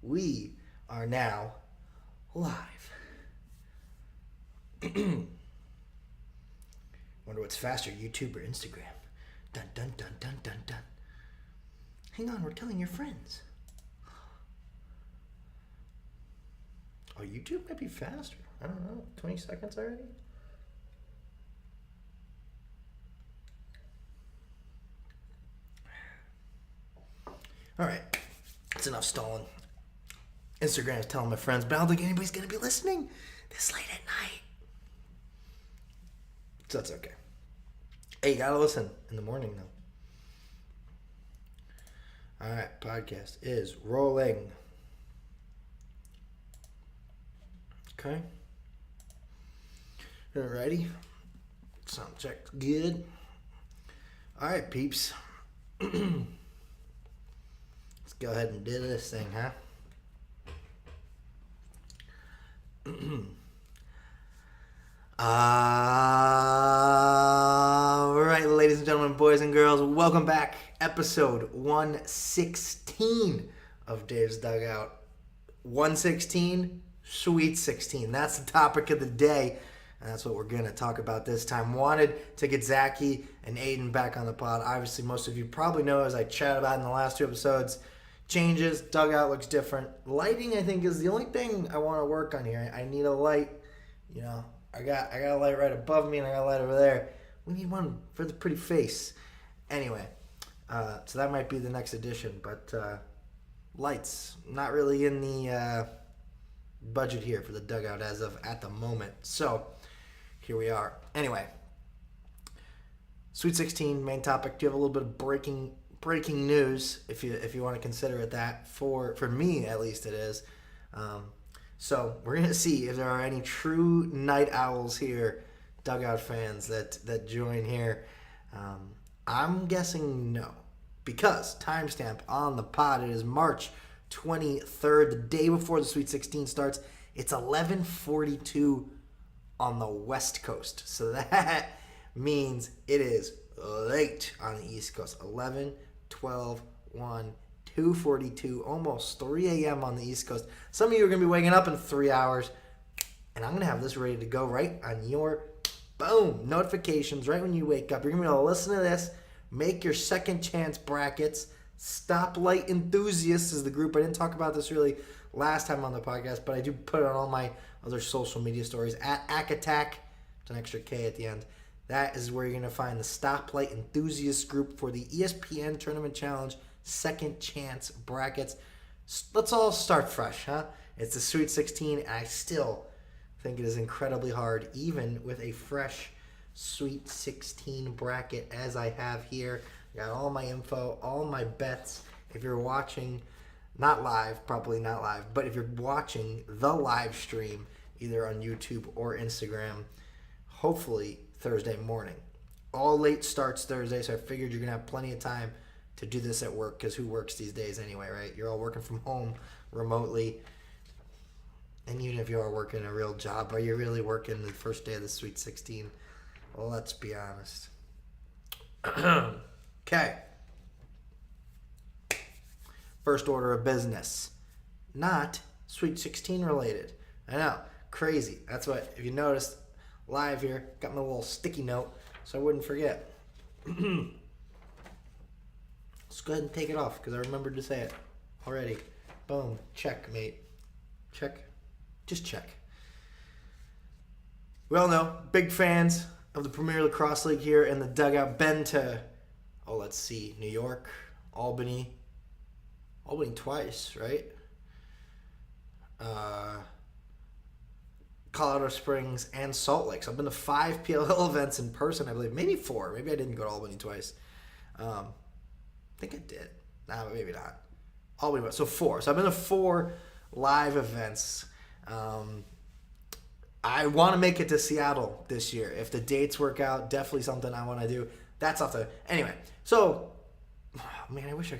We are now live. Wonder what's faster, YouTube or Instagram? Dun dun dun dun dun dun. Hang on, we're telling your friends. Oh, YouTube might be faster. I don't know. 20 seconds already? All right. That's enough stalling. Instagram is telling my friends, but I don't think anybody's going to be listening this late at night. So that's okay. Hey, you got to listen in the morning, though. All right. Podcast is rolling. Okay. Alrighty. Sound check good. All right, peeps. Let's go ahead and do this thing, huh? All right, ladies and gentlemen, boys and girls, welcome back. Episode 116 of Dave's Dugout. 116, Sweet 16. That's the topic of the day, and that's what we're going to talk about this time. Wanted to get Zachy and Aiden back on the pod. Obviously, most of you probably know, as I chatted about in the last two episodes, changes, dugout looks different. Lighting, I think, is the only thing I want to work on here. I need a light. You know, I got a light right above me, and I got a light over there. We need one for the pretty face. Anyway, so that might be the next edition. But lights, not really in the budget here for the dugout as of at the moment. So here we are. Anyway, Sweet 16, main topic. Do you have a little bit of breaking news, if you want to consider it that? For me, at least, it is. So we're gonna see if there are any true night owls here, dugout fans that join here. I'm guessing no, because timestamp on the pod, it is March 23rd, the day before the Sweet 16 starts. It's 11:42 on the West Coast, so that means it is late on the East Coast. 11, 12, 1, 2:42, almost 3 a.m. on the East Coast. Some of you are going to be waking up in 3 hours, and I'm going to have this ready to go right on your, boom, notifications right when you wake up. You're going to be able to listen to this, make your second chance brackets. Stoplight Enthusiasts is the group. I didn't talk about this really last time on the podcast, but I do put it on all my other social media stories. At ACATAC, it's an extra K at the end. That is where you're going to find the Stoplight Enthusiasts group for the ESPN Tournament Challenge second chance brackets. Let's all start fresh, huh? It's the Sweet 16, and I still think it is incredibly hard, even with a fresh Sweet 16 bracket as I have here. I got all my info, all my bets. If you're watching, not live, probably not live, but if you're watching the live stream, either on YouTube or Instagram, hopefully Thursday morning. All late starts Thursday, so I figured you're going to have plenty of time to do this at work, because who works these days anyway, right? You're all working from home remotely. And even if you are working a real job, are you really working the first day of the Sweet 16? Well, let's be honest. Okay. First order of business. Not Sweet 16 related. I know. Crazy. That's what, if you noticed, live here, got my little sticky note so I wouldn't forget. Let's go ahead and take it off because I remembered to say it already. Boom. Check, mate. Check. Just check. We all know, big fans of the Premier Lacrosse League here in the dugout. Been to, let's see, New York, Albany twice, right? Colorado Springs, and Salt Lake. So I've been to 5 PLL events in person, I believe. Maybe 4. Maybe I didn't go to Albany twice. I think I did. Nah, maybe not. Albany, so 4. So I've been to 4 live events. I want to make it to Seattle this year. If the dates work out, definitely something I want to do. That's off the... Anyway, so... man, I wish I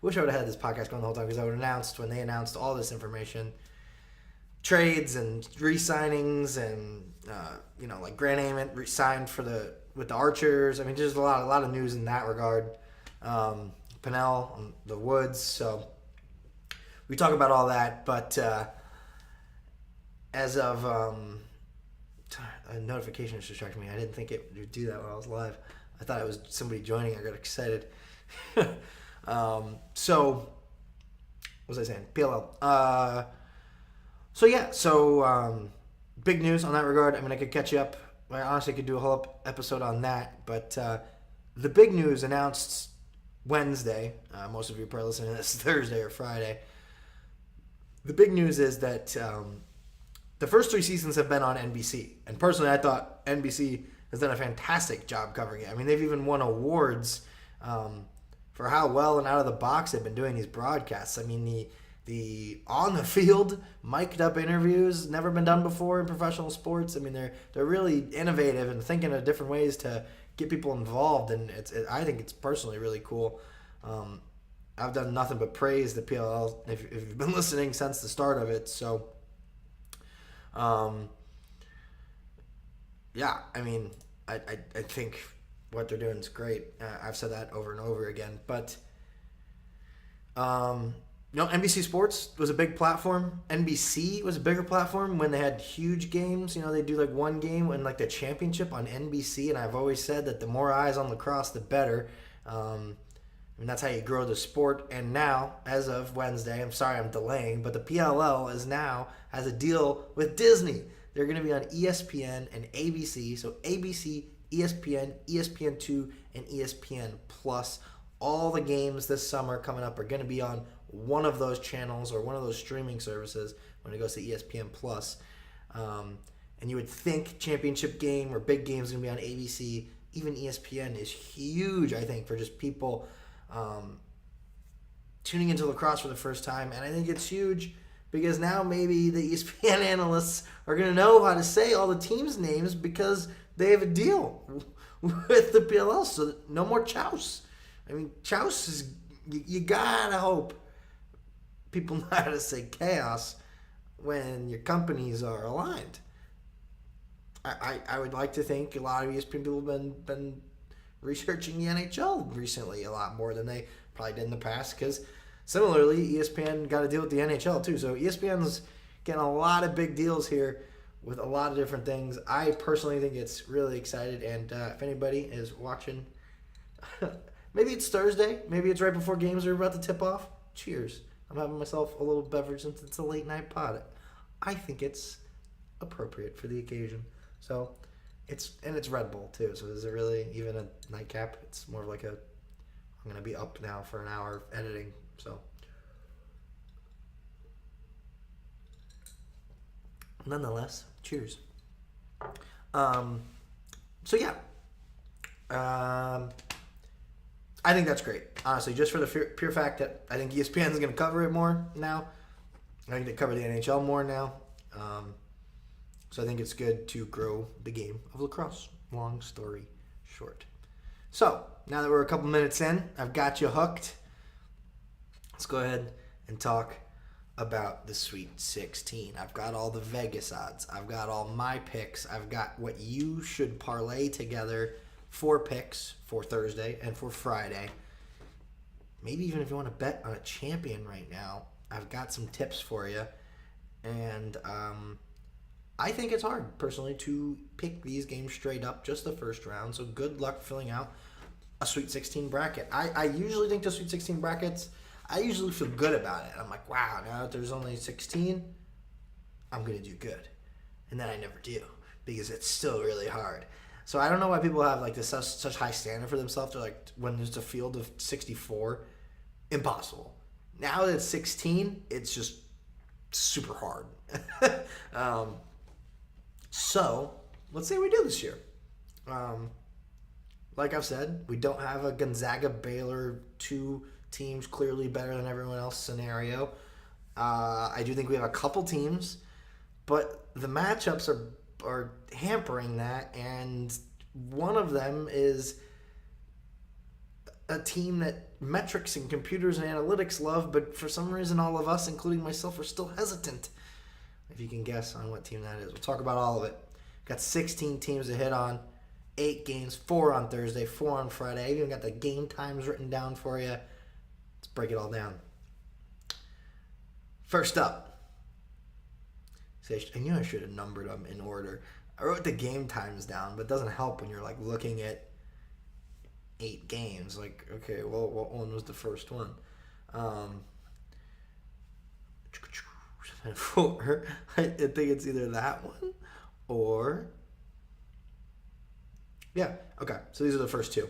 would have had this podcast going the whole time, because I would have announced, when they announced all this information, trades and re-signings and, like Grant Ament re-signed with the Archers. I mean, there's a lot of news in that regard. Pinnell, the Woods. So we talk about all that, but as of a notification just distracted me. I didn't think it would do that when I was live. I thought it was somebody joining. I got excited. So what was I saying? PLL. Big news on that regard. I mean, I could catch you up. I honestly could do a whole episode on that, but the big news announced Wednesday. Most of you are probably listening to this Thursday or Friday. The big news is that the first 3 seasons have been on NBC. And personally, I thought NBC has done a fantastic job covering it. I mean, they've even won awards for how well and out of the box they've been doing these broadcasts. I mean, the on the field mic'd up interviews never been done before in professional sports. I mean, they're really innovative and thinking of different ways to get people involved, and I think it's personally really cool. I've done nothing but praise the PLL if you've been listening since the start of it. So, yeah, I mean, I think what they're doing is great. I've said that over and over again, but NBC Sports was a big platform. NBC was a bigger platform when they had huge games. They do like one game and like the championship on NBC, and I've always said that the more eyes on lacrosse, the better. I mean, that's how you grow the sport. And now, as of Wednesday, I'm sorry I'm delaying, but the PLL has a deal with Disney. They're going to be on ESPN and ABC. So ABC, ESPN, ESPN2, and ESPN Plus. All the games this summer coming up are going to be on one of those channels or one of those streaming services when it goes to ESPN Plus. And you would think championship game or big games are going to be on ABC. Even ESPN is huge, I think, for just people tuning into lacrosse for the first time. And I think it's huge because now maybe the ESPN analysts are going to know how to say all the teams' names because they have a deal with the PLL. So no more Chouse. I mean, Chouse is, you got to hope people know how to say chaos when your companies are aligned. I would like to think a lot of ESPN people have been researching the NHL recently a lot more than they probably did in the past, because similarly ESPN got to deal with the NHL too. So ESPN's getting a lot of big deals here with a lot of different things. I personally think it's really excited, and if anybody is watching, maybe it's Thursday, maybe it's right before games are about to tip off. Cheers. I'm having myself a little beverage since it's a late night pod. I think it's appropriate for the occasion. So it's Red Bull too. So is it really even a nightcap? It's more of like I'm gonna be up now for an hour editing. So nonetheless, cheers. So yeah. I think that's great, honestly, just for the pure fact that I think ESPN is going to cover it more now. I think they cover the NHL more now. So I think it's good to grow the game of lacrosse. Long story short. So now that we're a couple minutes in, I've got you hooked. Let's go ahead and talk about the Sweet 16. I've got all the Vegas odds. I've got all my picks. I've got what you should parlay together. 4 picks for Thursday and for Friday. Maybe even if you want to bet on a champion right now, I've got some tips for you. And I think it's hard, personally, to pick these games straight up just the first round. So good luck filling out a Sweet 16 bracket. I usually think the Sweet 16 brackets, I usually feel good about it. I'm like, wow, now that there's only 16, I'm going to do good. And then I never do because it's still really hard. So I don't know why people have like this such high standard for themselves. They're like, when there's a field of 64, impossible. Now that it's 16, it's just super hard. So let's say we do this year. Like I've said, we don't have a Gonzaga Baylor 2 teams clearly better than everyone else scenario. I do think we have a couple teams, but the matchups are hampering that, and one of them is a team that metrics and computers and analytics love, but for some reason all of us, including myself, are still hesitant. If you can guess on what team that is. We'll talk about all of it. Got 16 teams to hit on 8 games, 4 on Thursday, 4 on Friday. I even got the game times written down for you. Let's break it all down. First up, I knew I should have numbered them in order. I wrote the game times down, but it doesn't help when you're like looking at 8 games. Like, okay, well, what one was the first one? I think it's either that one or... Yeah, okay. So these are the first 2. So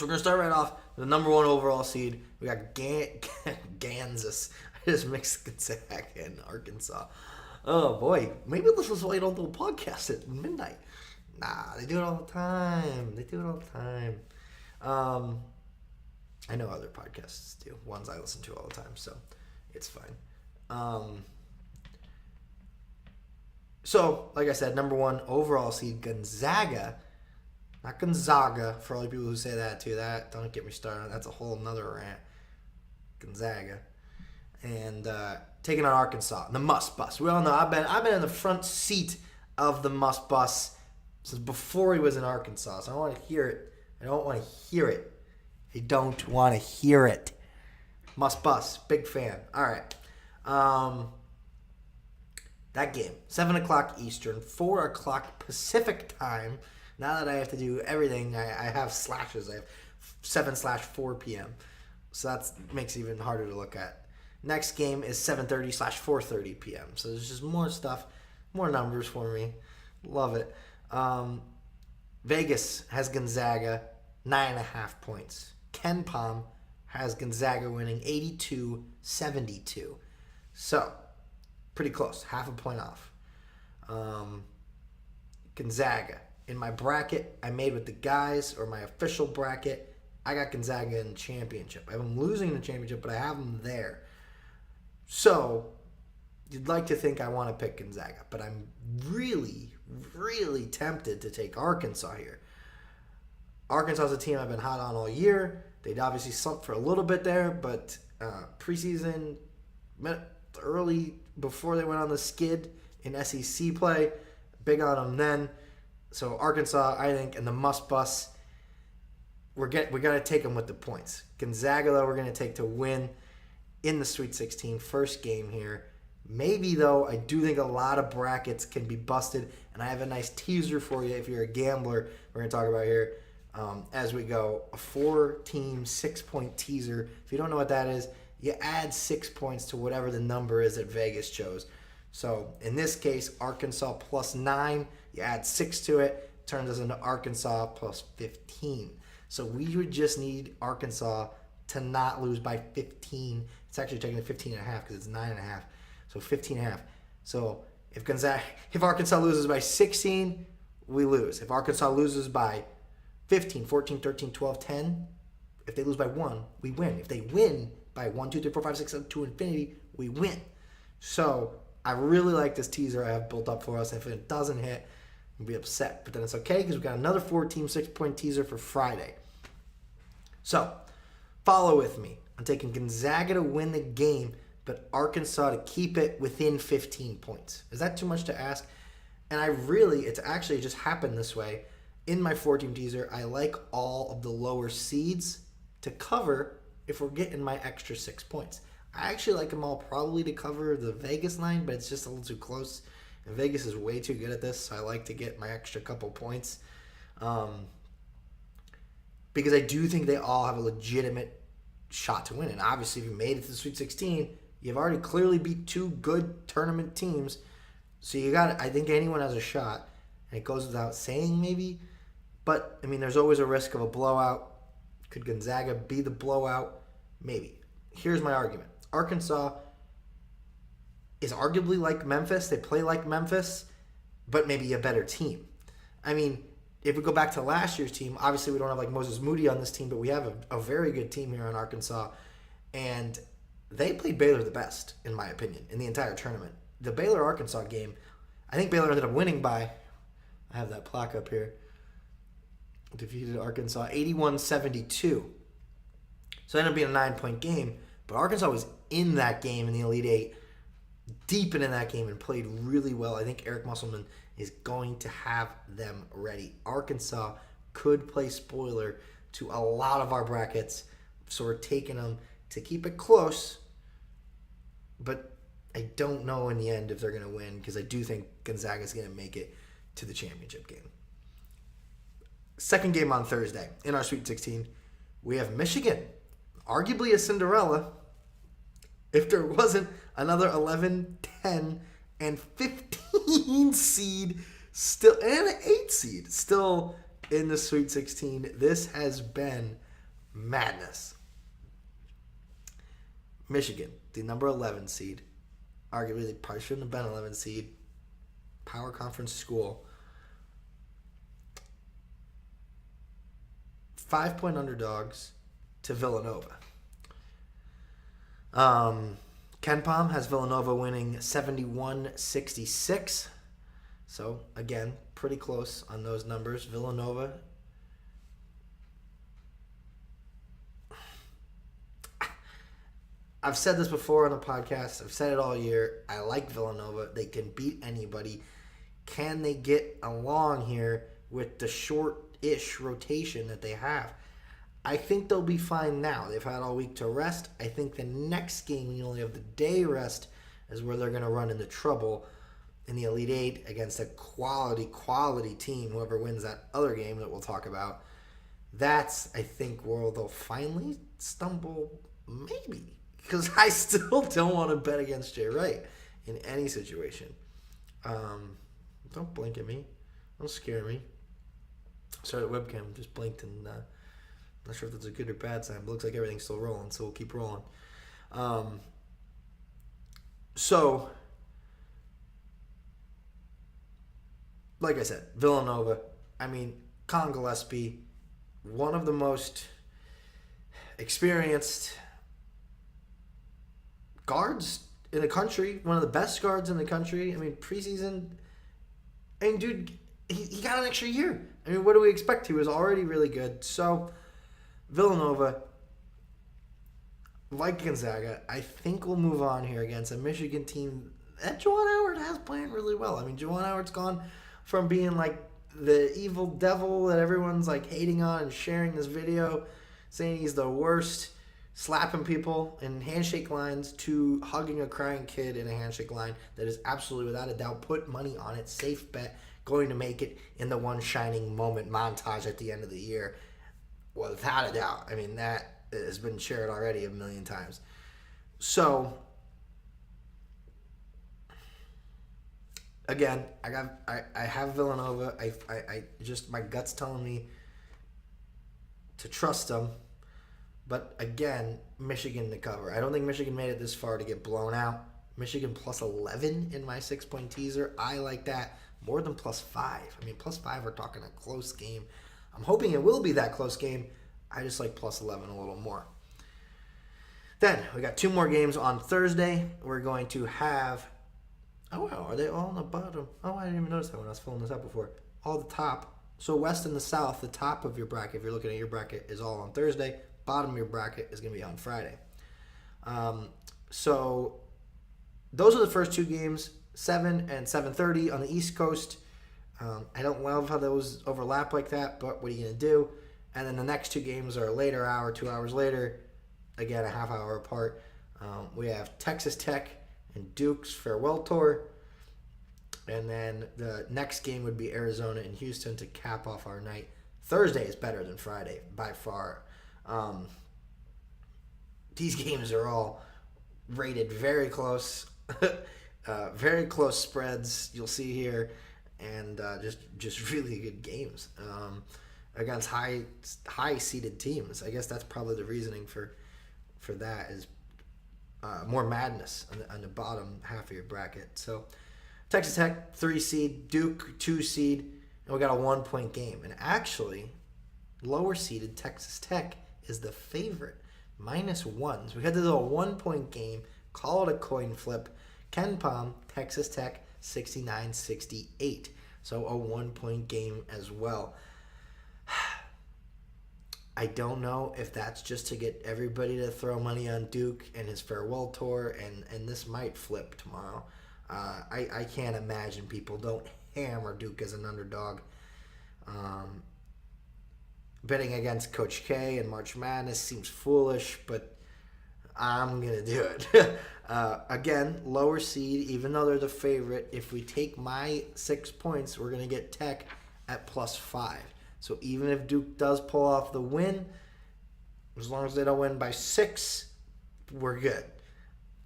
we're going to start right off with the number 1 overall seed. We got Kansas. I just mixed Gonzaga and Arkansas. Oh, boy. Maybe this is why you don't do a podcast at midnight. Nah, they do it all the time. I know other podcasts do. Ones I listen to all the time, so it's fine. So, like I said, number 1 overall seed, Gonzaga. Not Gonzaga, for all the people who say that too. That, don't get me started. That's a whole nother rant. Gonzaga. And taking on Arkansas. The Must Bus. We all know I've been in the front seat of the Must Bus since before he was in Arkansas. So I don't want to hear it. I don't want to hear it. Must Bus. Big fan. All right. That game. 7 o'clock Eastern. 4 o'clock Pacific time. Now that I have to do everything, I have slashes. I have 7/4 p.m. So that makes it even harder to look at. Next game is 7:30/4:30 p.m. So there's just more stuff, more numbers for me. Love it. Vegas has Gonzaga 9.5 points. Ken Palm has Gonzaga winning 82-72. So pretty close, half a point off. Gonzaga. In my bracket I made with the guys, or my official bracket, I got Gonzaga in the championship. I have them losing the championship, but I have them there. So, you'd like to think I want to pick Gonzaga, but I'm really, really tempted to take Arkansas here. Arkansas is a team I've been hot on all year. They'd obviously slumped for a little bit there, but preseason, early before they went on the skid in SEC play, big on them then. So Arkansas, I think, and the Must Bus, we got to take them with the points. Gonzaga, though, we're going to take to win in the Sweet 16, first game here. Maybe, though, I do think a lot of brackets can be busted, and I have a nice teaser for you if you're a gambler. We're going to talk about here as we go. A 4-team, 6-point teaser. If you don't know what that is, you add 6 points to whatever the number is that Vegas chose. So, in this case, Arkansas +9. You add 6 to it, turns us into Arkansas +15. So we would just need Arkansas to not lose by 15. It's actually taking 15.5 because it's 9.5. So 15.5. So if Arkansas loses by 16, we lose. If Arkansas loses by 15, 14, 13, 12, 10, if they lose by 1, we win. If they win by 1, 2, 3, 4, 5, 6, 7, to infinity, we win. So I really like this teaser I have built up for us. If it doesn't hit, I'll be upset. But then it's okay because we've got another 4-team, 6-point teaser for Friday. So, follow with me. I'm taking Gonzaga to win the game, but Arkansas to keep it within 15 points. Is that too much to ask? And it's actually just happened this way. In my 4-team teaser, I like all of the lower seeds to cover if we're getting my extra 6 points. I actually like them all probably to cover the Vegas line, but it's just a little too close. And Vegas is way too good at this, so I like to get my extra couple points. Because I do think they all have a legitimate shot to win. And obviously, if you made it to the Sweet 16, you've already clearly beat 2 good tournament teams. So I think anyone has a shot. And it goes without saying maybe. But, I mean, there's always a risk of a blowout. Could Gonzaga be the blowout? Maybe. Here's my argument. Arkansas is arguably like Memphis. They play like Memphis, but maybe a better team. I mean, if we go back to last year's team, obviously we don't have like Moses Moody on this team, but we have a very good team here in Arkansas. And they played Baylor the best, in my opinion, in the entire tournament. The Baylor-Arkansas game, I think Baylor ended up winning by, I have that plaque up here, defeated Arkansas 81-72. So it ended up being a 9-point game, but Arkansas was in that game in the Elite Eight, deep in that game, and played really well. I think Eric Musselman is going to have them ready. Arkansas could play spoiler to a lot of our brackets, so we're taking them to keep it close, but I don't know in the end if they're going to win, because I do think Gonzaga's going to make it to the championship game. Second game on Thursday in our Sweet 16, we have Michigan, arguably a Cinderella, if there wasn't another 11, 10, and 15 seed still, and an 8 seed still in the Sweet 16. This has been madness. Michigan, the number 11 seed, arguably they probably shouldn't have been 11 seed, power conference school. 5-point underdogs to Villanova. Ken Pom has Villanova winning 71-66. So, again, pretty close on those numbers. Villanova, I've said this before on the podcast. I've said it all year. I like Villanova. They can beat anybody. Can they get along here with the short-ish rotation that they have? I think they'll be fine now. They've had all week to rest. I think the next game, when you only have the day rest, is where they're going to run into trouble in the Elite Eight against a quality team. Whoever wins that other game that we'll talk about, that's, I think, where they'll finally stumble, maybe. Because I still don't want to bet against Jay Wright in any situation. Don't blink at me. Don't scare me. Sorry, the webcam just blinked, and I'm not sure if that's a good or bad sign, but it looks like everything's still rolling, so we'll keep rolling. So, like I said, Villanova, I mean, Colin Gillespie, one of the most experienced guards in the country, one of the best guards in the country. I mean, preseason, I mean, dude, he got an extra year. I mean, what do we expect? He was already really good. So, Villanova, like Gonzaga, I think we'll move on here against a Michigan team that Juwan Howard has playing really well. I mean, Juwan Howard's gone from being like the evil devil that everyone's like hating on and sharing this video, saying he's the worst, slapping people in handshake lines, to hugging a crying kid in a handshake line that is absolutely, without a doubt, put money on it, safe bet, going to make it in the one shining moment montage at the end of the year. Without a doubt. I mean, that has been shared already a million times. So, again, I have Villanova. I just, my gut's telling me to trust them. But again, Michigan to cover. I don't think Michigan made it this far to get blown out. Michigan plus 11 in my 6-point teaser. I like that more than plus 5. I mean, plus 5, we're talking a close game. I'm hoping it will be that close game. I just like plus 11 a little more. Then, we got 2 more games on Thursday. We're going to have... Oh, wow. Are they all on the bottom? Oh, I didn't even notice that when I was filling this out before. All the top. So, West and the South, the top of your bracket, if you're looking at your bracket, is all on Thursday. Bottom of your bracket is going to be on Friday. So, those are the first 2 games, 7 and 7:30 on the East Coast. I don't love how those overlap like that, but what are you going to do? And then the next 2 games are a later hour, 2 hours later, again, a half hour apart. We have Texas Tech and Duke's farewell tour. And then the next game would be Arizona and Houston to cap off our night. Thursday is better than Friday, by far. These games are all rated very close. Very close spreads you'll see here. And just really good games against high seeded teams. I guess that's probably the reasoning for that, is more madness on the bottom half of your bracket. So Texas Tech 3 seed, Duke 2 seed, and we got a 1-point game. And actually, lower seeded Texas Tech is the favorite, -1. So we had to do a 1-point game, call it a coin flip. Ken Pom, Texas Tech 69-68. So a 1-point game as well. I don't know if that's just to get everybody to throw money on Duke and his farewell tour, and this might flip tomorrow. I can't imagine people don't hammer Duke as an underdog. Betting against Coach K and March Madness seems foolish, but I'm going to do it. Again, lower seed, even though they're the favorite. If we take my 6 points, we're going to get Tech at +5. So even if Duke does pull off the win, as long as they don't win by 6, we're good.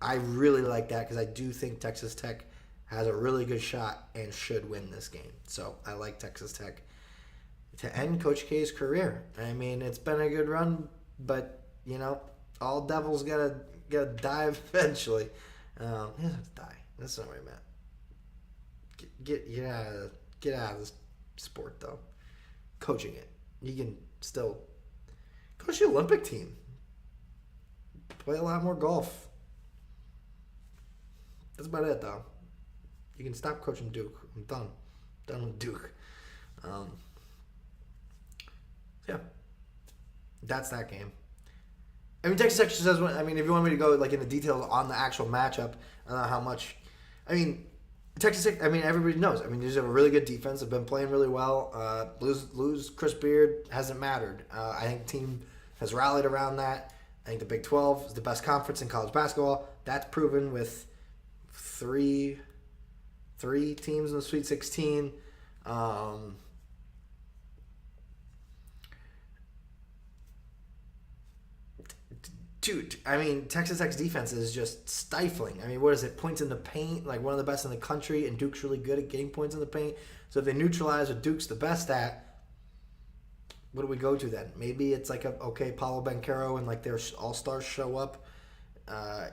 I really like that because I do think Texas Tech has a really good shot and should win this game. So I like Texas Tech to end Coach K's career. I mean, it's been a good run, but, all devils gotta die eventually. He doesn't have to die. That's not what I meant. Get out of this sport, though. Coaching it. You can still coach the Olympic team. Play a lot more golf. That's about it, though. You can stop coaching Duke. I'm done. Done with Duke. Yeah. That's that game. I mean, Texas Tech says, if you want me to go into details on the actual matchup, I don't know how much. Texas Tech, everybody knows. They just have a really good defense. They've been playing really well. Lose Chris Beard hasn't mattered. I think the team has rallied around that. I think the Big 12 is the best conference in college basketball. That's proven with three teams in the Sweet 16. Dude, Texas Tech's defense is just stifling. What is it? Points in the paint, one of the best in the country, and Duke's really good at getting points in the paint. So if they neutralize what Duke's the best at, what do we go to then? Maybe it's Paulo Banchero and their all-stars show up. I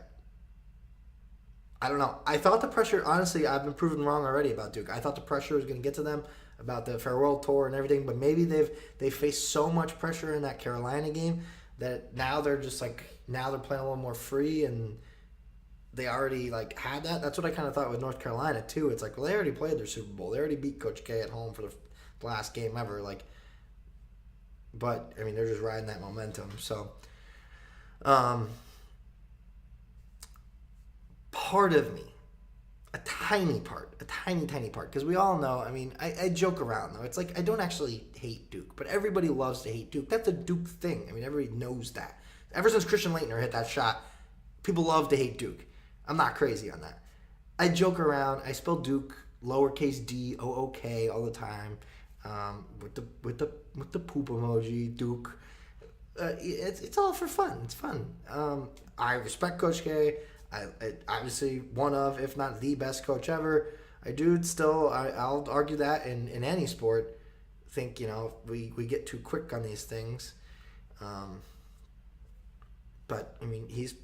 don't know. I thought the pressure, honestly, I've been proven wrong already about Duke. I thought the pressure was going to get to them about the farewell tour and everything, but maybe they faced so much pressure in that Carolina game that now they're just now they're playing a little more free, and they already had that. That's what I kind of thought with North Carolina too. It's they already played their Super Bowl. They already beat Coach K at home for the last game ever. But they're just riding that momentum. So, part of me, a tiny part, because we all know. I joke around though. It's I don't actually hate Duke, but everybody loves to hate Duke. That's a Duke thing. Everybody knows that. Ever since Christian Laettner hit that shot, people love to hate Duke. I'm not crazy on that. I joke around. I spell Duke lowercase d O-O-K all the time, with the poop emoji. Duke. It's all for fun. It's fun. I respect Coach K. I obviously one of, if not the best coach ever. I do still. I'll argue that in any sport. Think we get too quick on these things. But he's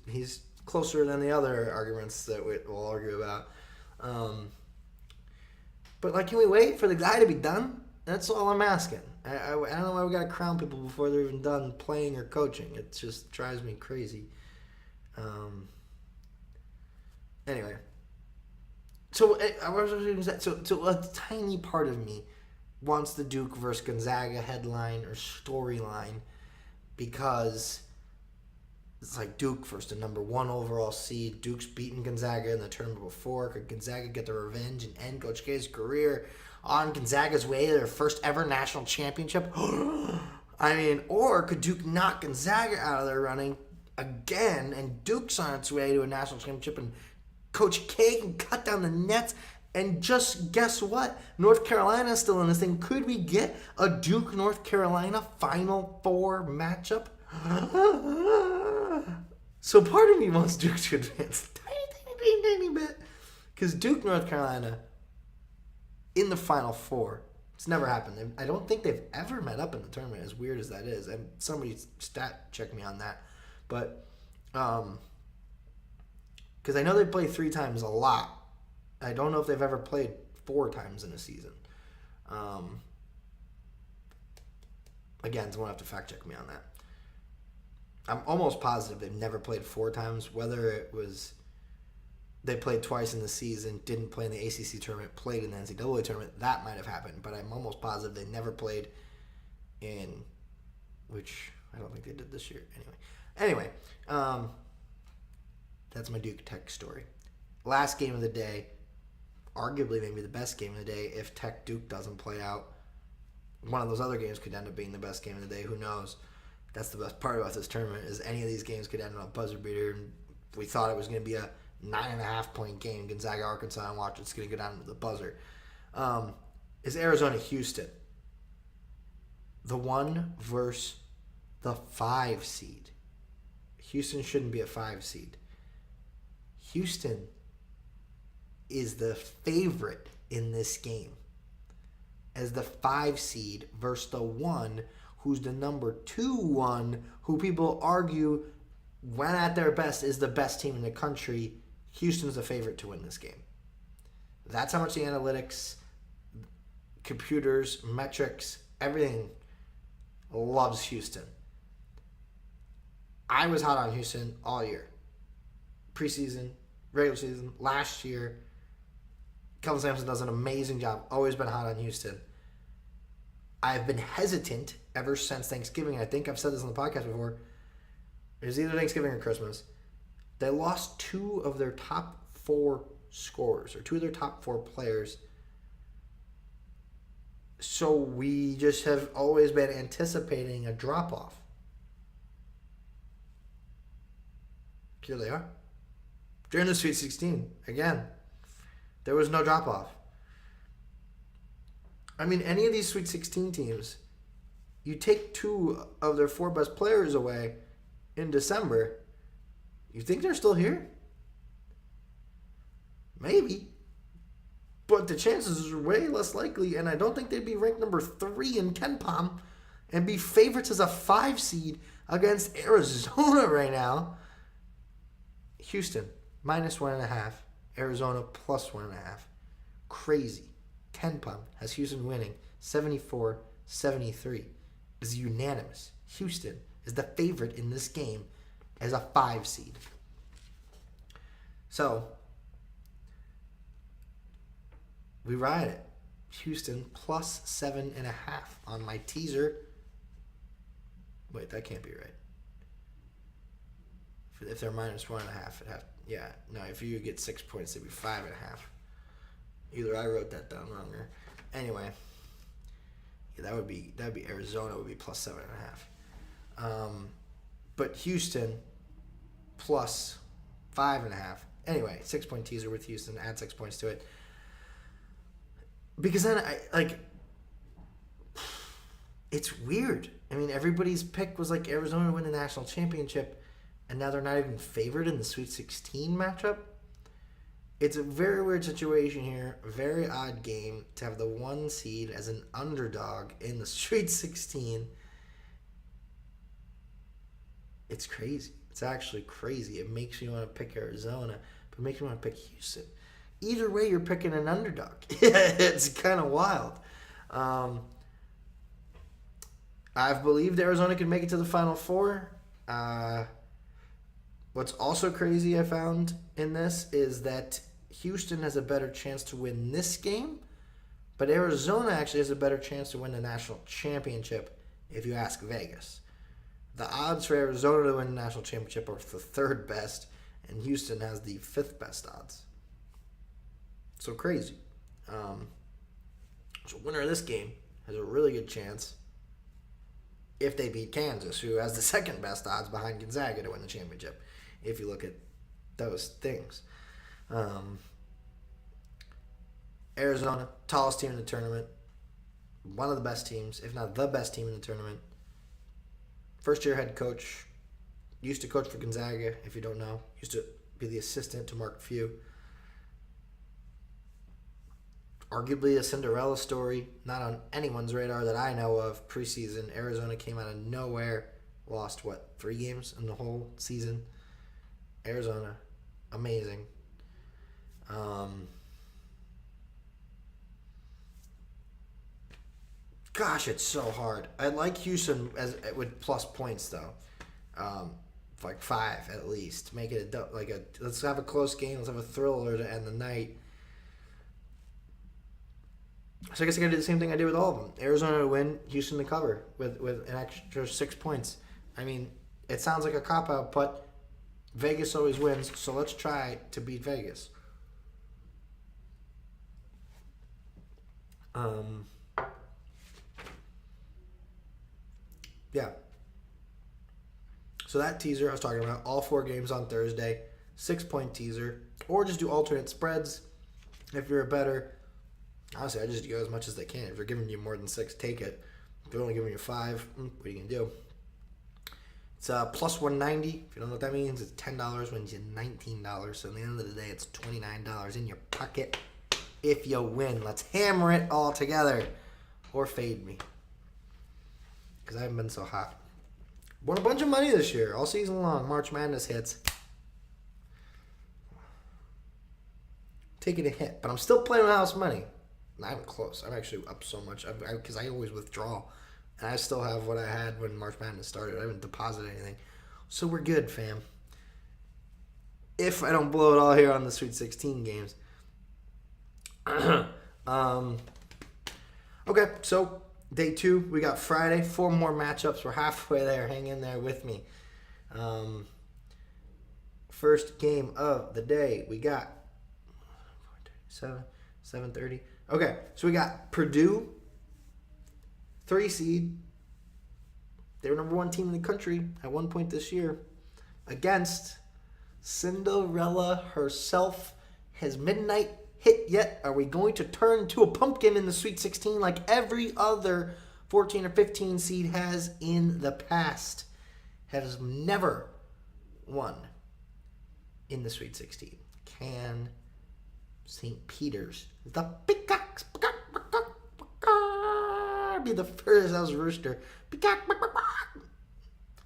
closer than the other arguments that we'll argue about. But can we wait for the guy to be done? That's all I'm asking. I don't know why we gotta crown people before they're even done playing or coaching. It just drives me crazy. Anyway, so a tiny part of me wants the Duke versus Gonzaga headline or storyline because it's Duke versus the number 1 overall seed. Duke's beaten Gonzaga in the tournament before. Could Gonzaga get the revenge and end Coach K's career on Gonzaga's way to their first ever national championship? Or could Duke knock Gonzaga out of their running again and Duke's on its way to a national championship and Coach K can cut down the nets? And just guess what? North Carolina's still in this thing. Could we get a Duke-North Carolina Final Four matchup? So part of me wants Duke to advance tiny bit. Because Duke, North Carolina, in the Final Four, it's never happened. I don't think they've ever met up in the tournament, as weird as that is. And somebody stat check me on that. But, because I know they played 3 times a lot. I don't know if they've ever played 4 times in a season. Again, someone will have to fact check me on that. I'm almost positive they've never played 4 times. Whether it was they played twice in the season, didn't play in the ACC tournament, played in the NCAA tournament, that might have happened. But I'm almost positive they never played in, which I don't think they did this year. Anyway, that's my Duke Tech story. Last game of the day. arguably maybe the best game of the day if Tech Duke doesn't play out. One of those other games could end up being the best game of the day. Who knows? That's the best part about this tournament is any of these games could end on a buzzer beater. And we thought it was going to be a 9.5 point game, Gonzaga, Arkansas, and watch it's going to go down to the buzzer. Is Arizona Houston. The 1 versus the 5 seed. Houston shouldn't be a 5 seed. Houston is the favorite in this game as the 5 seed versus the 1 who's the number 2-1 who people argue when at their best is the best team in the country. Houston's the favorite to win this game. That's how much the analytics, computers, metrics, everything loves Houston. I was hot on Houston all year. Preseason, regular season, last year. Kelvin Sampson does an amazing job. Always been hot on Houston. I've been hesitant ever since Thanksgiving. I think I've said this on the podcast before. It was either Thanksgiving or Christmas. They lost 2 of their top 4 scorers, or 2 of their top 4 players. So we just have always been anticipating a drop-off. Here they are. During the Sweet 16, again, there was no drop-off. I mean, any of these Sweet 16 teams, you take 2 of their 4 best players away in December, you think they're still here? Maybe. But the chances are way less likely, and I don't think they'd be ranked number 3 in KenPom and be favorites as a 5 seed against Arizona right now. Houston, -1.5. Arizona, +1.5. Crazy. KenPom has Houston winning 74-73. It is unanimous. Houston is the favorite in this game as a 5 seed. So, we ride it. Houston +7.5 on my teaser. Wait, that can't be right. If they're -1.5, if you get 6 points, it'd be 5.5. Either I wrote that down wrong or anyway. Yeah, that would be Arizona would be +7.5. But Houston +5.5. Anyway, 6 point teaser with Houston. Add 6 points to it. Because then it's weird. I mean, everybody's pick was like Arizona to win the national championship, and now they're not even favored in the Sweet 16 matchup. It's a very weird situation here. A very odd game to have the 1 seed as an underdog in the Sweet 16. It's crazy. It's actually crazy. It makes me want to pick Arizona, but it makes me want to pick Houston. Either way, you're picking an underdog. It's kind of wild. I've believed Arizona could make it to the Final Four. What's also crazy I found in this is that Houston has a better chance to win this game, but Arizona actually has a better chance to win the national championship if you ask Vegas. The odds for Arizona to win the national championship are the 3rd best, and Houston has the 5th best odds. So crazy. So winner of this game has a really good chance if they beat Kansas, who has the 2nd best odds behind Gonzaga to win the championship, if you look at those things. Arizona, tallest team in the tournament, one of the best teams, if not the best team in the tournament. First-year head coach, used to coach for Gonzaga, if you don't know, used to be the assistant to Mark Few. Arguably a Cinderella story, not on anyone's radar that I know of. Preseason, Arizona came out of nowhere, lost 3 games in the whole season. Arizona, amazing. Gosh, it's so hard. I like Houston with plus points though, 5 at least. Make it let's have a close game. Let's have a thriller to end the night. So I guess I gotta do the same thing I did with all of them. Arizona to win, Houston to cover with an extra 6 points. I mean, it sounds like a cop-out, but Vegas always wins, so let's try to beat Vegas. Um, yeah. So that teaser I was talking about, all 4 games on Thursday, 6-point teaser, or just do alternate spreads. If you're a better, honestly, I just go as much as they can. If they're giving you more than 6, take it. If they're only giving you 5, what are you gonna do? It's plus 190. If you don't know what that means, it's $10 wins you $19. So at the end of the day, it's $29 in your pocket if you win. Let's hammer it all together, or fade me, because I haven't been so hot. Won a bunch of money this year, all season long. March Madness hits. Taking a hit, but I'm still playing with house money. Not even close. I'm actually up so much because I always withdraw, and I still have what I had when March Madness started. I haven't deposited anything, so we're good, fam. If I don't blow it all here on the Sweet 16 games. Okay, so day 2, we got Friday. 4 more matchups. We're halfway there. Hang in there with me. First game of the day, we got 7:30. Okay, so we got Purdue, 3 seed. They were number 1 team in the country at one point this year, against Cinderella herself. Has midnight hit yet? Are we going to turn into a pumpkin in the Sweet 16 like every other 14 or 15 seed has in the past? Has never won in the Sweet 16. Can St. Peter's, the Peacocks, be the first? That was Rooster. Peacock.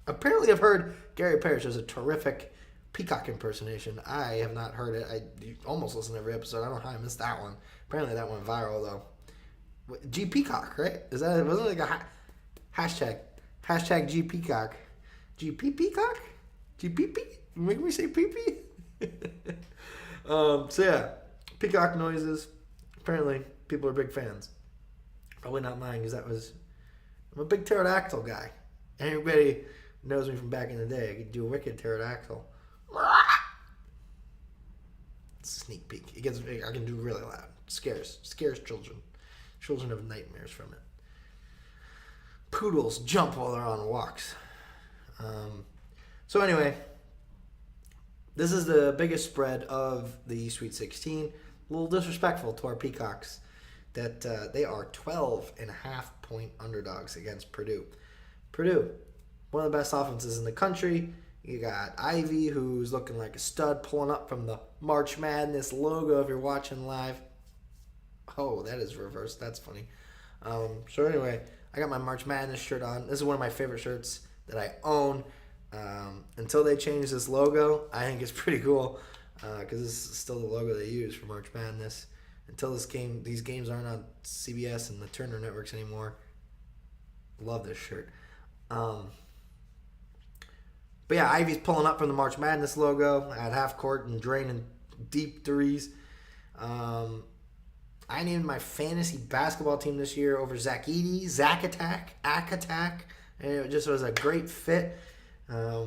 Apparently, I've heard Gary Parrish has a terrific peacock impersonation. I have not heard it. I almost listen to every episode. I don't know how I missed that one. Apparently, that went viral though. G Peacock, right? Is that, wasn't it like a hashtag G Peacock? GP Peacock? GPP? You make me say PP? So yeah, peacock noises. Apparently, people are big fans. Probably not mine, because I'm a big pterodactyl guy. Everybody knows me from back in the day. I could do a wicked pterodactyl. Sneak peek. I can do really loud. Scares children. Children have nightmares from it. Poodles jump while they're on walks. So anyway, this is the biggest spread of the Sweet 16. A little disrespectful to our Peacocks that they are 12.5-point underdogs against Purdue. Purdue, one of the best offenses in the country. You got Ivy, who's looking like a stud, pulling up from the March Madness logo if you're watching live. Oh, that is reversed. That's funny. So anyway, I got my March Madness shirt on. This is one of my favorite shirts that I own. Until they change this logo, I think it's pretty cool, because this is still the logo they use for March Madness. Until these games aren't on CBS and the Turner networks anymore. Love this shirt. But yeah, Ivy's pulling up from the March Madness logo at half court and draining deep threes. I named my fantasy basketball team this year over Zach Edey, Zach Attack, and it just was a great fit. I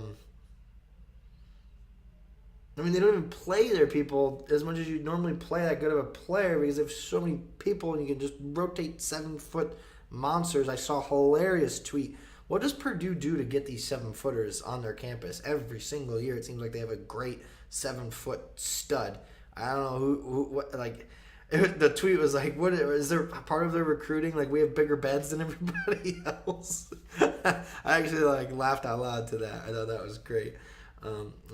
mean, they don't even play their people as much as you normally play that good of a player, because they have so many people and you can just rotate 7-foot monsters. I saw a hilarious tweet. What does Purdue do to get these 7-footers on their campus every single year? It seems like they have a great 7-foot stud. I don't know what the tweet was like, what is there part of their recruiting? Like, we have bigger beds than everybody else. I actually laughed out loud to that. I thought that was great.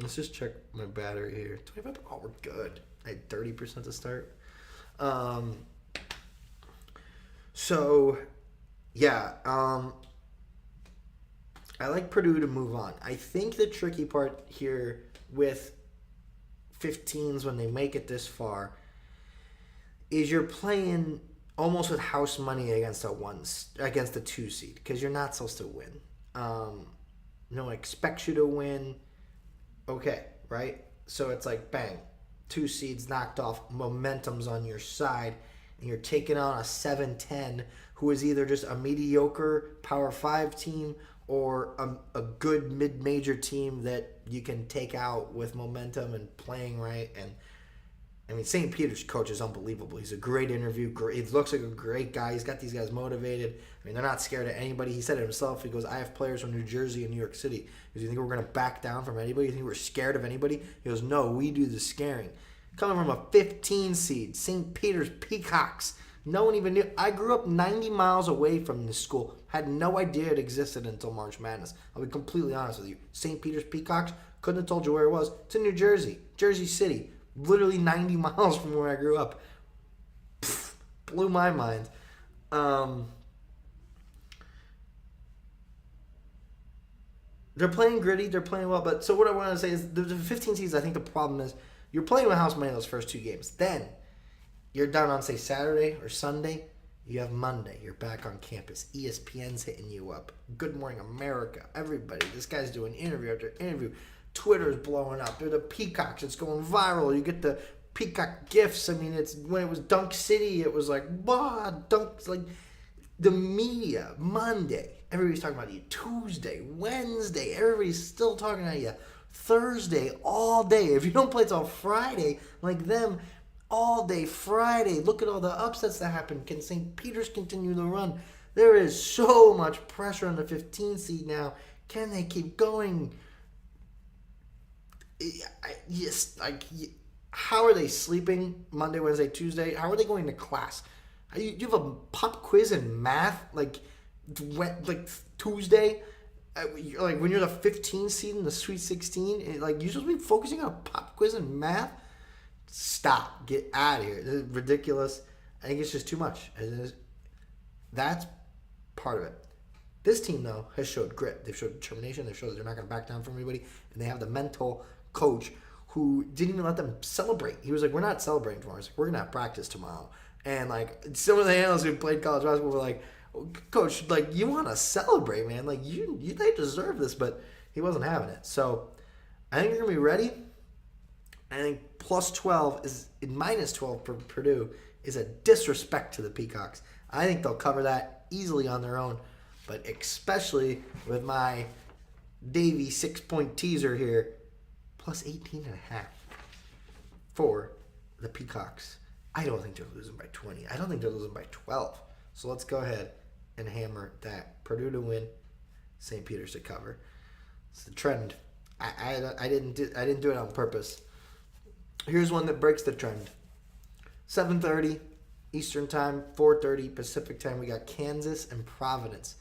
Let's just check my battery here. 25. Oh, we're good. I had 30% to start. So yeah. I like Purdue to move on. I think the tricky part here with 15s when they make it this far is you're playing almost with house money against a 2 seed, because you're not supposed to win. No one expects you to win. Okay, right? So it's like, bang, 2 seeds knocked off, momentum's on your side, and you're taking on a 7-10 who is either just a mediocre Power 5 team or a good mid-major team that you can take out with momentum and playing right. And I mean, St. Peter's coach is unbelievable. He's a great interview. He looks like a great guy. He's got these guys motivated. I mean, they're not scared of anybody. He said it himself. He goes, I have players from New Jersey and New York City. Because you think we're going to back down from anybody? You think we're scared of anybody? He goes, no, we do the scaring. Coming from a 15 seed, St. Peter's Peacocks. No one even knew. I grew up 90 miles away from this school. Had no idea it existed until March Madness. I'll be completely honest with you. St. Peter's Peacocks, couldn't have told you where it was. It's in New Jersey, Jersey City. Literally 90 miles from where I grew up. Pfft, blew my mind. They're playing gritty. They're playing well. But so what I want to say is the 15 seeds, I think the problem is you're playing with house money those first two games. Then you're down on, say, Saturday or Sunday. You have Monday. You're back on campus. ESPN's hitting you up. Good Morning America. Everybody. This guy's doing interview after interview. Twitter's blowing up. They're the Peacocks. It's going viral. You get the Peacock gifts. I mean, it's when it was Dunk City, it was like, wow, Dunk, like the media. Monday, everybody's talking about you. Tuesday, Wednesday, everybody's still talking about you. Thursday, all day. If you don't play till Friday, like them, all day Friday. Look at all the upsets that happen. Can St. Peter's continue the run? There is so much pressure on the 15 seed now. Can they keep going? Yes, like, how are they sleeping Monday, Wednesday, Tuesday? How are they going to class? You have a pop quiz in math, like Tuesday? Like, when you're the 15 seed in the Sweet 16, like, you're supposed to be focusing on a pop quiz in math? Stop. Get out of here. This is ridiculous. I think it's just too much. That's part of it. This team, though, has showed grit. They've showed determination. They've showed that they're not going to back down from anybody. And they have the mental coach who didn't even let them celebrate. He was like, we're not celebrating tomorrow. He's like, we're going to have practice tomorrow. And, like, some of the analysts who played college basketball were like, Coach, like, you want to celebrate, man. Like, they deserve this. But he wasn't having it. So I think you're going to be ready. I think plus 12 is minus 12 for Purdue is a disrespect to the Peacocks. I think they'll cover that easily on their own. But especially with my Davy 6-point teaser here, plus 18.5 for the Peacocks. I don't think they're losing by 20. I don't think they're losing by 12. So let's go ahead and hammer that. Purdue to win, St. Peter's to cover. It's the trend. I didn't do it on purpose. Here's one that breaks the trend. 7:30 Eastern Time, 4:30 Pacific Time. We got Kansas and Providence.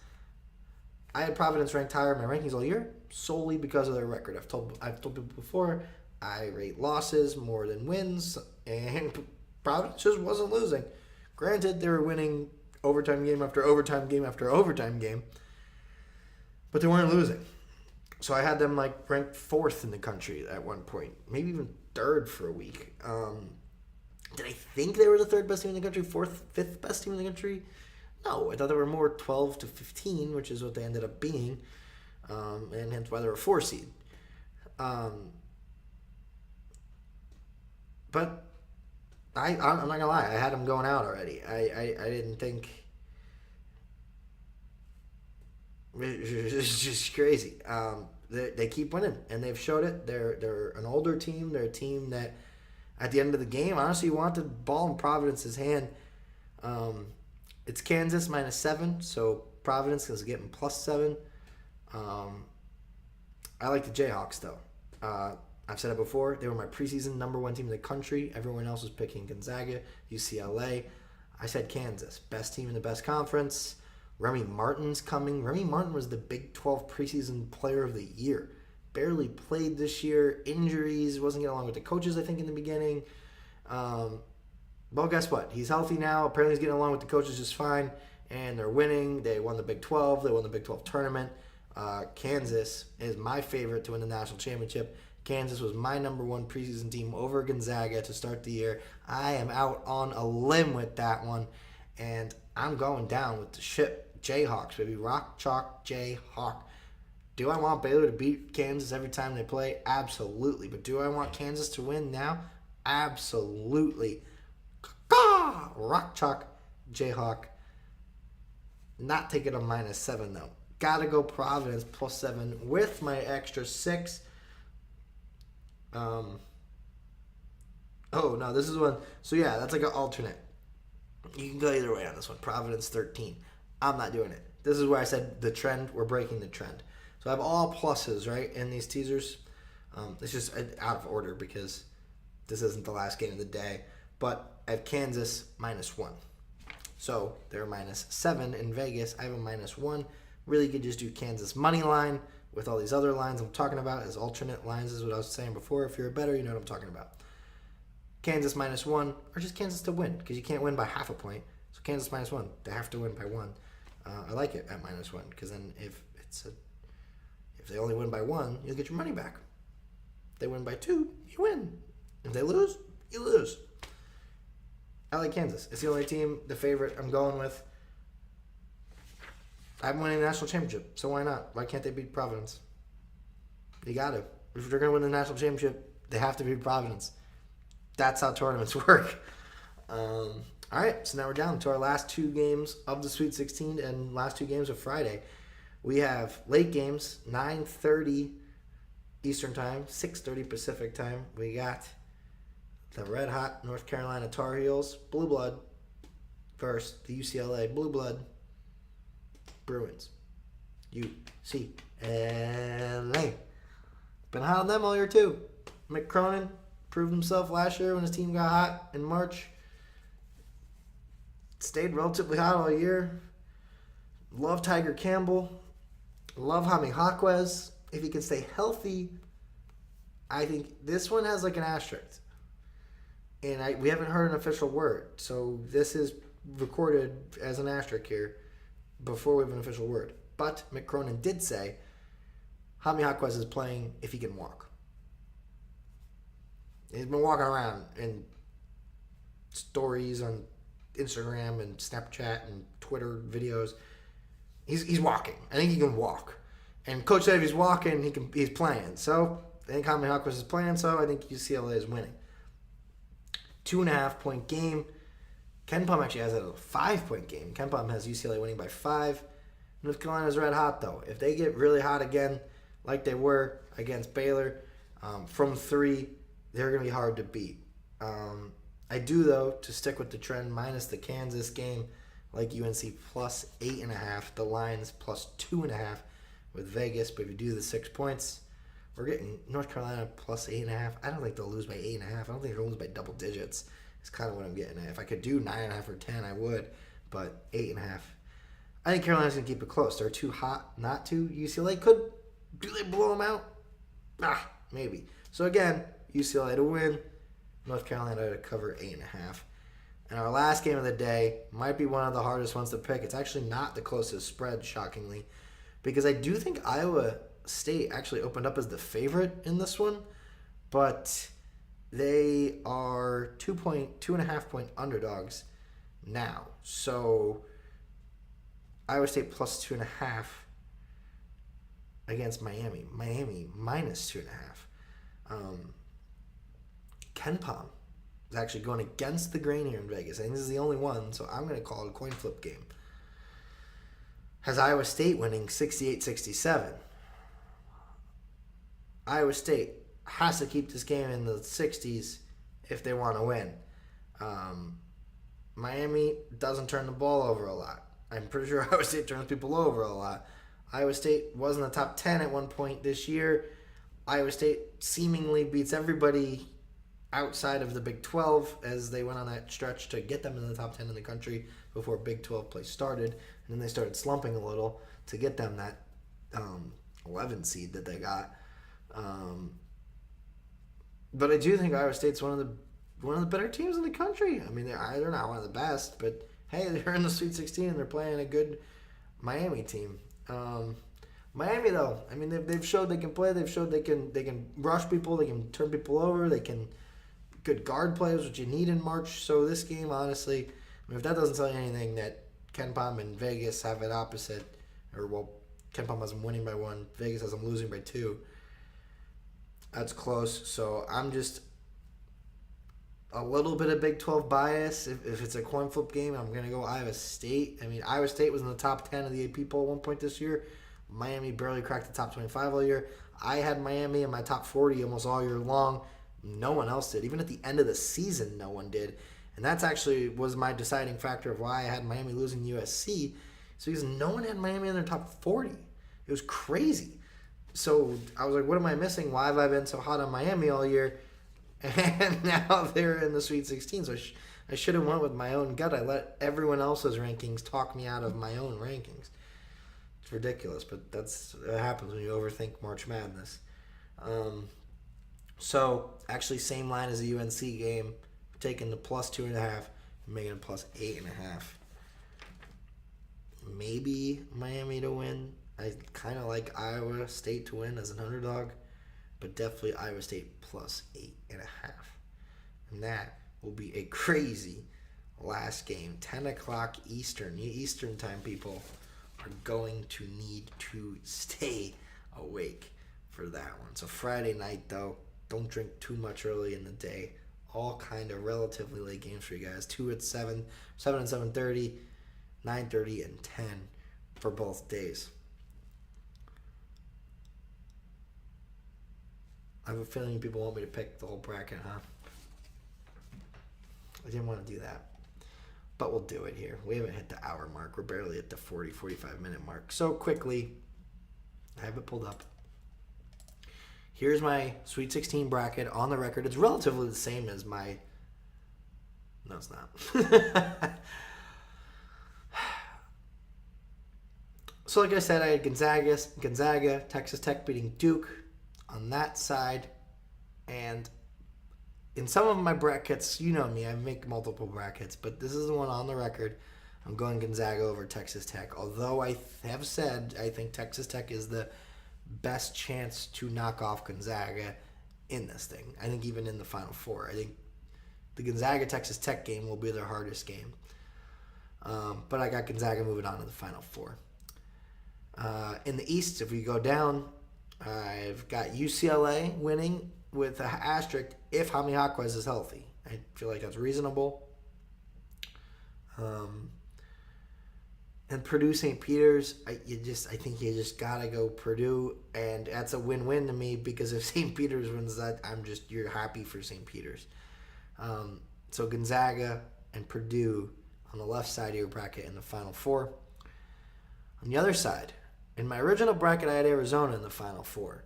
I had Providence ranked higher in my rankings all year solely because of their record. I've told people before, I rate losses more than wins, and Providence just wasn't losing. Granted, they were winning overtime game after overtime game after overtime game, but they weren't losing. So I had them like ranked 4th in the country at one point, maybe even 3rd for a week. Did I think they were the 3rd best team in the country, 4th, 5th best team in the country? No, I thought they were more 12 to 15, which is what they ended up being, and hence why they were 4 seed. But I'm not gonna lie, I had them going out already. I didn't think. It's just crazy. They keep winning, and they've showed it. They're an older team. They're a team that, at the end of the game, honestly want the ball in Providence's hand. It's Kansas minus 7, so Providence is getting plus 7. I like the Jayhawks, though. I've said it before. They were my preseason number 1 team in the country. Everyone else was picking Gonzaga, UCLA. I said Kansas. Best team in the best conference. Remy Martin's coming. Remy Martin was the Big 12 preseason player of the year. Barely played this year. Injuries. Wasn't getting along with the coaches, I think, in the beginning. Well, guess what? He's healthy now. Apparently he's getting along with the coaches just fine. And they're winning. They won the Big 12. They won the Big 12 tournament. Kansas is my favorite to win the national championship. Kansas was my number 1 preseason team over Gonzaga to start the year. I am out on a limb with that one. And I'm going down with the ship. Jayhawks, baby. Rock, chalk, Jayhawk. Do I want Baylor to beat Kansas every time they play? Absolutely. But do I want Kansas to win now? Absolutely. Rock, chalk, Jayhawk. Not taking a minus 7, though. Gotta go Providence plus 7 with my extra 6. Oh, no, this is one. So, yeah, that's like an alternate. You can go either way on this one. Providence 13. I'm not doing it. This is where I said the trend. We're breaking the trend. So I have all pluses, right, in these teasers. It's just out of order because this isn't the last game of the day. But I have Kansas -1. So they're -7 in Vegas. I have a -1. Really could just do Kansas money line with all these other lines I'm talking about as alternate lines is what I was saying before. If you're a bettor, you know what I'm talking about. Kansas -1 or just Kansas to win because you can't win by half a point. So Kansas -1. They have to win by 1. I like it at -1 because then if they only win by 1, you'll get your money back. If they win by 2, you win. If they lose, you lose. I like Kansas. It's the only team, the favorite I'm going with. I'm winning the national championship, so why not? Why can't they beat Providence? They got to. If they're going to win the national championship, they have to beat Providence. That's how tournaments work. All right, so now we're down to our last 2 games of the Sweet 16 and last 2 games of Friday. We have late games, 9:30 Eastern Time, 6:30 Pacific Time. We got the red-hot North Carolina Tar Heels, Blue Blood, versus the UCLA Blue Blood Bruins. UCLA. Been hot on them all year, too. Mick Cronin proved himself last year when his team got hot in March. Stayed relatively hot all year. Love Tiger Campbell. Love Jaime Jaquez. If he can stay healthy, I think this one has like an asterisk. And we haven't heard an official word. So this is recorded as an asterisk here before we have an official word. But Mick Cronin did say Jaime Jaquez is playing if he can walk. He's been walking around in stories on Instagram and Snapchat and Twitter videos. He's walking. I think he can walk. And coach said if he's walking, he's playing. So I think Jaime Jaquez is playing, so I think UCLA is winning. 2.5-point game. KenPom actually has a 5-point game. KenPom has UCLA winning by 5. North Carolina's red hot, though. If they get really hot again, like they were against Baylor, from 3, they're going to be hard to beat. I do, though, to stick with the trend, minus the Kansas game, like UNC plus 8.5. The line's plus 2.5 with Vegas. But if you do the 6 points, we're getting North Carolina plus 8.5. I don't think they'll lose by 8.5. I don't think they'll lose by double digits. It's kind of what I'm getting at. If I could do 9.5 or 10, I would. But 8.5. I think Carolina's going to keep it close. They're too hot not to. UCLA could. Do they blow them out? Maybe. So again, UCLA to win. North Carolina to cover 8.5. And our last game of the day might be one of the hardest ones to pick. It's actually not the closest spread, shockingly, because I do think Iowa State actually opened up as the favorite in this one, but they are 2.5-point underdogs now. So Iowa State plus 2.5 against Miami. Miami minus 2.5. KenPom is actually going against the grain here in Vegas. I think this is the only one, so I'm going to call it a coin flip game. Has Iowa State winning 68-67. Iowa State has to keep this game in the 60s if they want to win. Miami doesn't turn the ball over a lot. I'm pretty sure Iowa State turns people over a lot. Iowa State was in the top 10 at one point this year. Iowa State seemingly beats everybody outside of the Big 12 as they went on that stretch to get them in the top 10 in the country before Big 12 play started. And then they started slumping a little to get them that 11 seed that they got. But I do think Iowa State's one of the better teams in the country. I mean, they're not one of the best, but hey, they're in the Sweet 16 and they're playing a good Miami team. Miami, though, I mean, they've showed they can play. They've showed they can rush people. They can turn people over. They can good guard players, which you need in March. So this game, honestly, I mean, if that doesn't tell you anything, that KenPom and Vegas have it opposite, or well, KenPom has them winning by 1, Vegas has them losing by 2. That's close. So I'm just a little bit of Big 12 bias. If it's a coin flip game, I'm going to go Iowa State. I mean, Iowa State was in the top 10 of the AP poll at one point this year. Miami barely cracked the top 25 all year. I had Miami in my top 40 almost all year long. No one else did. Even at the end of the season, no one did. And that's actually was my deciding factor of why I had Miami losing USC. So because no one had Miami in their top 40. It was crazy. So I was like, what am I missing? Why have I been so hot on Miami all year? And now they're in the Sweet 16. So I should have went with my own gut. I let everyone else's rankings talk me out of my own rankings. It's ridiculous, but that's what happens when you overthink March Madness. So actually, same line as the UNC game. Taking the plus 2.5 and making it plus 8.5. Maybe Miami to win. I kind of like Iowa State to win as an underdog, but definitely Iowa State plus 8.5. And that will be a crazy last game. 10 o'clock Eastern. Eastern time people are going to need to stay awake for that one. So Friday night, though, don't drink too much early in the day. All kind of relatively late games for you guys. 2 at 7, 7 and 7:30, 9:30, and 10 for both days. I have a feeling people want me to pick the whole bracket, huh? I didn't want to do that. But we'll do it here. We haven't hit the hour mark. We're barely at the 40, 45-minute mark. So quickly, I have it pulled up. Here's my Sweet 16 bracket on the record. It's relatively the same as my... No, it's not. So like I said, I had Gonzaga, Texas Tech beating Duke on that side. And in some of my brackets, you know me, I make multiple brackets, but this is the one on the record. I'm going Gonzaga over Texas Tech. Although I have said I think Texas Tech is the best chance to knock off Gonzaga in this thing. I think even in the Final Four. I think the Gonzaga-Texas Tech game will be their hardest game. But I got Gonzaga moving on to the Final Four. In the East, if we go down, I've got UCLA winning with an asterisk if Jaime Jaquez is healthy. I feel like that's reasonable. And Purdue St. Peter's, I think you just gotta go Purdue, and that's a win-win to me because if St. Peter's wins that, you're happy for St. Peter's. So Gonzaga and Purdue on the left side of your bracket in the Final Four. On the other side, in my original bracket, I had Arizona in the Final Four.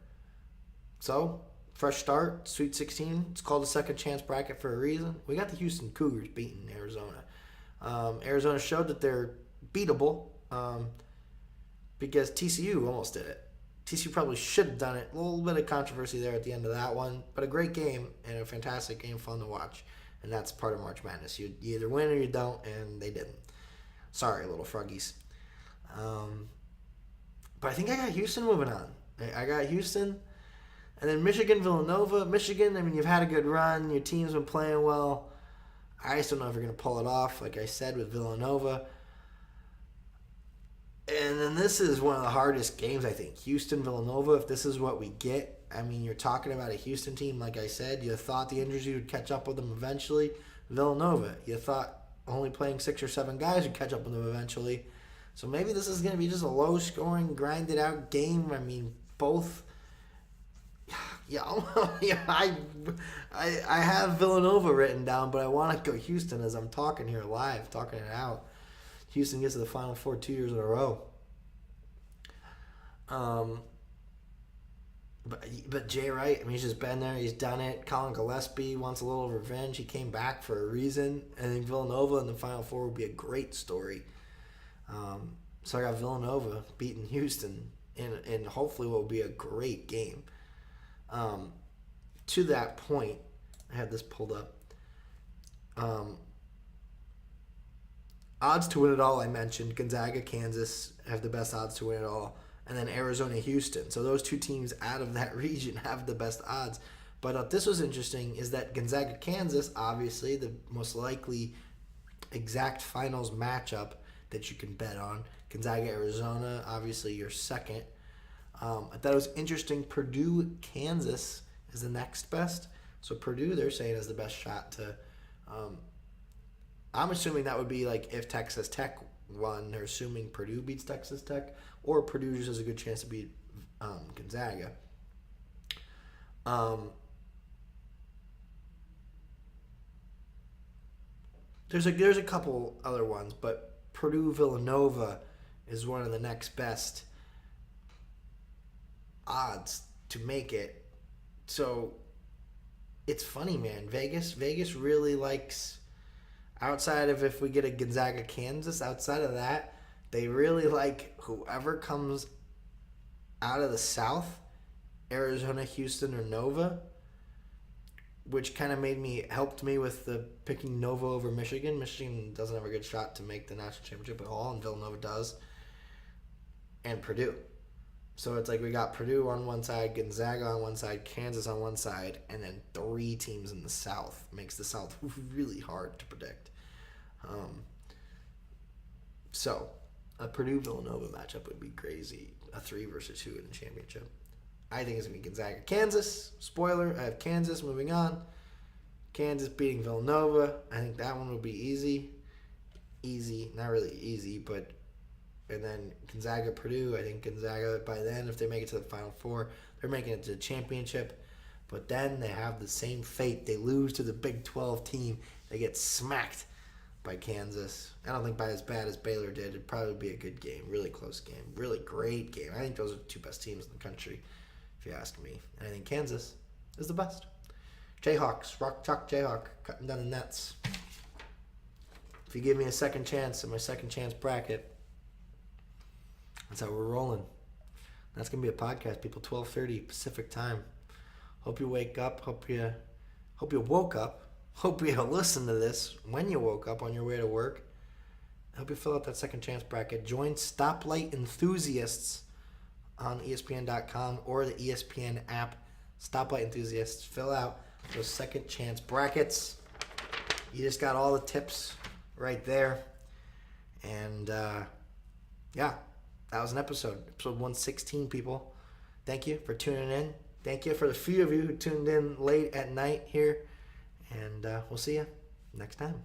So fresh start, Sweet 16. It's called a second chance bracket for a reason. We got the Houston Cougars beating Arizona. Arizona showed that they're beatable because TCU almost did it. TCU probably should have done it. A little bit of controversy there at the end of that one, but a great game and a fantastic game, fun to watch. And that's part of March Madness. You either win or you don't, and they didn't. Sorry, little froggies. But I think I got Houston moving on. I got Houston. And then Michigan, Villanova. Michigan, I mean, you've had a good run. Your team's been playing well. I just don't know if you're going to pull it off, like I said, with Villanova. And then this is one of the hardest games, I think. Houston, Villanova, if this is what we get. I mean, you're talking about a Houston team, like I said. You thought the injuries would catch up with them eventually. Villanova, you thought only playing 6 or 7 guys would catch up with them eventually. So maybe this is going to be just a low-scoring, grinded-out game. I mean, both... Yeah, I have Villanova written down, but I want to go Houston as I'm talking here live, talking it out. Houston gets to the Final Four 2 years in a row. But Jay Wright, I mean, he's just been there. He's done it. Colin Gillespie wants a little revenge. He came back for a reason. I think Villanova in the Final Four would be a great story. So I got Villanova beating Houston in hopefully what will be a great game. To that point, I had this pulled up. Odds to win it all, I mentioned. Gonzaga, Kansas have the best odds to win it all. And then Arizona, Houston. So those two teams out of that region have the best odds. But this was interesting is that Gonzaga, Kansas, obviously the most likely exact finals matchup that you can bet on. Gonzaga, Arizona, obviously your second. I thought it was interesting. Purdue, Kansas is the next best. So Purdue, they're saying, is the best shot to... I'm assuming that would be like if Texas Tech won. They're assuming Purdue beats Texas Tech, or Purdue just has a good chance to beat Gonzaga. there's a couple other ones, but Purdue Villanova is one of the next best odds to make it. So it's funny, man. Vegas really likes, outside of if we get a Gonzaga Kansas, outside of that, they really like whoever comes out of the South, Arizona, Houston, or Nova, which kind of helped me with the picking Nova over Michigan. Michigan doesn't have a good shot to make the national championship at all, and Villanova does, and Purdue. So it's like we got Purdue on one side, Gonzaga on one side, Kansas on one side, and then 3 teams in the South. Makes the South really hard to predict. So a Purdue-Villanova matchup would be crazy. A 3 versus 2 in the championship. I think it's going to be Gonzaga. Kansas, spoiler, I have Kansas moving on. Kansas beating Villanova. I think that one would be easy. Easy, not really easy, but... And then Gonzaga, Purdue. I think Gonzaga, by then, if they make it to the Final Four, they're making it to the championship. But then they have the same fate. They lose to the Big 12 team. They get smacked by Kansas. I don't think by as bad as Baylor did. It'd probably be a good game. Really close game. Really great game. I think those are the 2 best teams in the country, if you ask me. And I think Kansas is the best. Jayhawks. Rock Chalk Jayhawk. Cutting down the nets. If you give me a second chance in my second chance bracket, that's how we're rolling. That's going to be a podcast, people. 12:30 Pacific time. Hope you wake up. Hope you woke up. Hope you listen to this when you woke up on your way to work. I hope you fill out that second chance bracket. Join Stoplight Enthusiasts on ESPN.com or the ESPN app. Stoplight Enthusiasts. Fill out those second chance brackets. You just got all the tips right there. And, yeah. That was an episode 116, people. Thank you for tuning in. Thank you for the few of you who tuned in late at night here. And we'll see you next time.